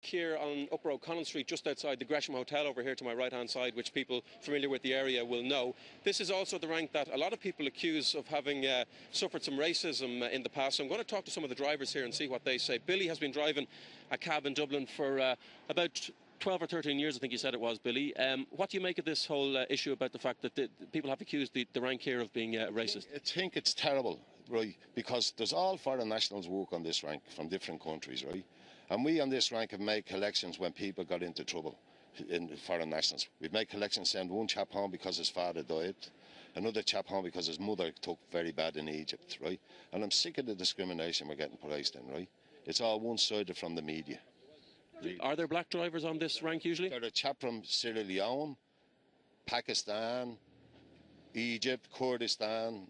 Here on Upper O'Connell Street, just outside the Gresham Hotel over here to my right hand side, which people familiar with the area will know. This is also the rank that a lot of people accuse of having suffered some racism in the past. So I'm going to talk to some of the drivers here and see what they say. Billy has been driving a cab in Dublin for about 12 or 13 years, I think you said it was, Billy. What do you make of this whole issue about the fact that people have accused the rank here of being racist? I think it's terrible, right, because there's all foreign nationals work on this rank from different countries, right? And we on this rank have made collections when people got into trouble in foreign nationals. We've made collections, send one chap home because his father died, another chap home because his mother took very bad in Egypt, right? And I'm sick of the discrimination we're getting placed in, right? It's all one-sided from the media. Are there black drivers on this rank usually? There's a chap from Sierra Leone, Pakistan, Egypt, Kurdistan,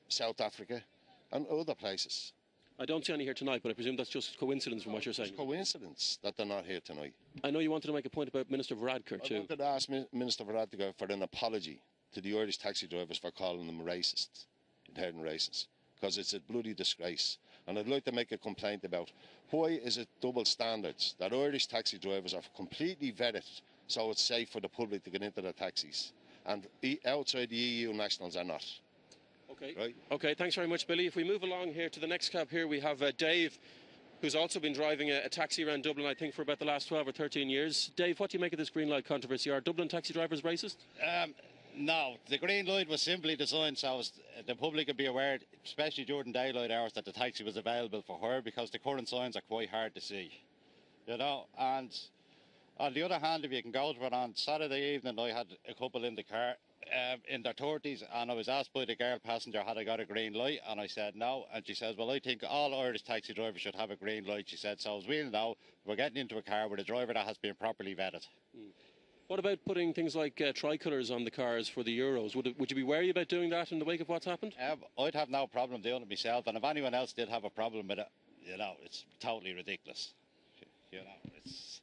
South Africa, and other places. I don't see any here tonight, but I presume that's just coincidence from what you're saying. It's coincidence that they're not here tonight. I know you wanted to make a point about Minister Varadkar too. I wanted to ask Minister Varadkar for an apology to the Irish taxi drivers for calling them racist, inherent racist, because it's a bloody disgrace. And I'd like to make a complaint about why is it double standards that Irish taxi drivers are completely vetted so it's safe for the public to get into their taxis, and outside the EU nationals are not. Okay. Right. Okay, thanks very much, Billy. If we move along here to the next cab here, we have Dave, who's also been driving a taxi around Dublin, I think, for about the last 12 or 13 years. Dave, what do you make of this green light controversy? Are Dublin taxi drivers racist? No, the green light was simply designed so the public would be aware, especially during daylight hours, that the taxi was available for her, because the current signs are quite hard to see, you know. And on the other hand, if you can go to it, on Saturday evening I had a couple in the car in their 30s, and I was asked by the girl passenger had I got a green light, and I said no, and she says, well, I think all Irish taxi drivers should have a green light. She said, so as we'll know, we're getting into a car with a driver that has been properly vetted. What about putting things like tricolours on the cars for the Euros? Would you be wary about doing that in the wake of what's happened? I'd have no problem doing it myself, and if anyone else did have a problem with it, you know, it's totally ridiculous. You know, it's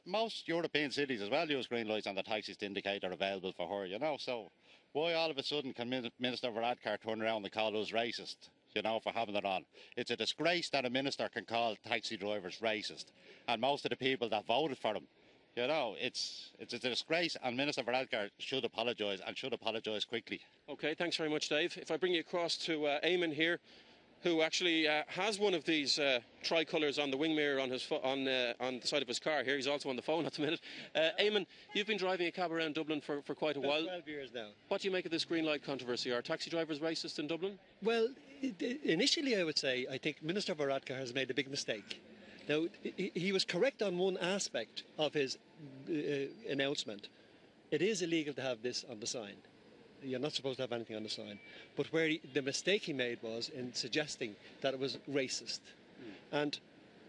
most European cities as well use green lights on the taxis to indicate they're available for her, you know. So why all of a sudden can Minister Varadkar turn around and call us racist, you know, for having it on? It's a disgrace that a minister can call taxi drivers racist, and most of the people that voted for him, you know, it's a disgrace, and Minister Varadkar should apologise, and should apologise quickly. Okay, thanks very much, Dave. If I bring you across to Eamon here, who actually has one of these tricolours on the wing mirror on the side of his car here. He's also on the phone at the minute. Eamon, you've been driving a cab around Dublin for quite a while. 12 years now. What do you make of this green light controversy? Are taxi drivers racist in Dublin? Well, initially I would say I think Minister Varadkar has made a big mistake. Now, he was correct on one aspect of his announcement. It is illegal to have this on the sign. You're not supposed to have anything on the sign. But where the mistake he made was in suggesting that it was racist. And,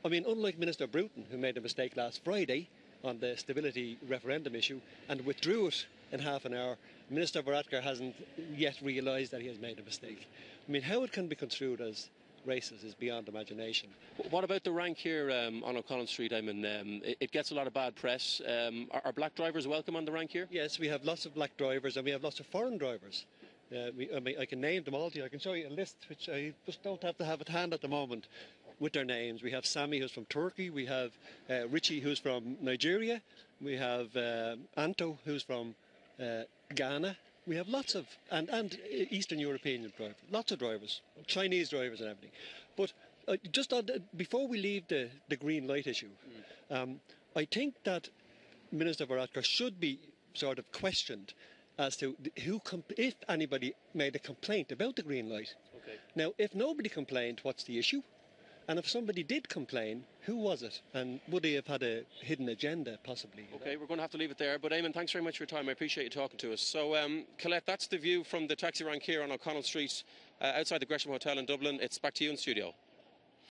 I mean, unlike Minister Bruton, who made a mistake last Friday on the stability referendum issue and withdrew it in half an hour, Minister Varadkar hasn't yet realised that he has made a mistake. I mean, how it can be construed as racist is beyond imagination. What about the rank here on O'Connell Street? I mean, it gets a lot of bad press. Are black drivers welcome on the rank here? Yes, we have lots of black drivers, and we have lots of foreign drivers. I can name them all to you. I can show you a list, which I just don't have to have at hand at the moment, with their names. We have Sammy, who's from Turkey. We have Richie, who's from Nigeria. We have Anto, who's from Ghana. We have lots of, and Eastern European drivers, lots of drivers, Chinese drivers and everything. But before we leave the green light issue, I think that Minister Varadkar should be sort of questioned as to if anybody made a complaint about the green light. Okay. Now, if nobody complained, what's the issue? And if somebody did complain, who was it? And would they have had a hidden agenda, possibly? Okay, we're going to have to leave it there. But Eamon, thanks very much for your time. I appreciate you talking to us. So, Colette, that's the view from the taxi rank here on O'Connell Street outside the Gresham Hotel in Dublin. It's back to you in studio.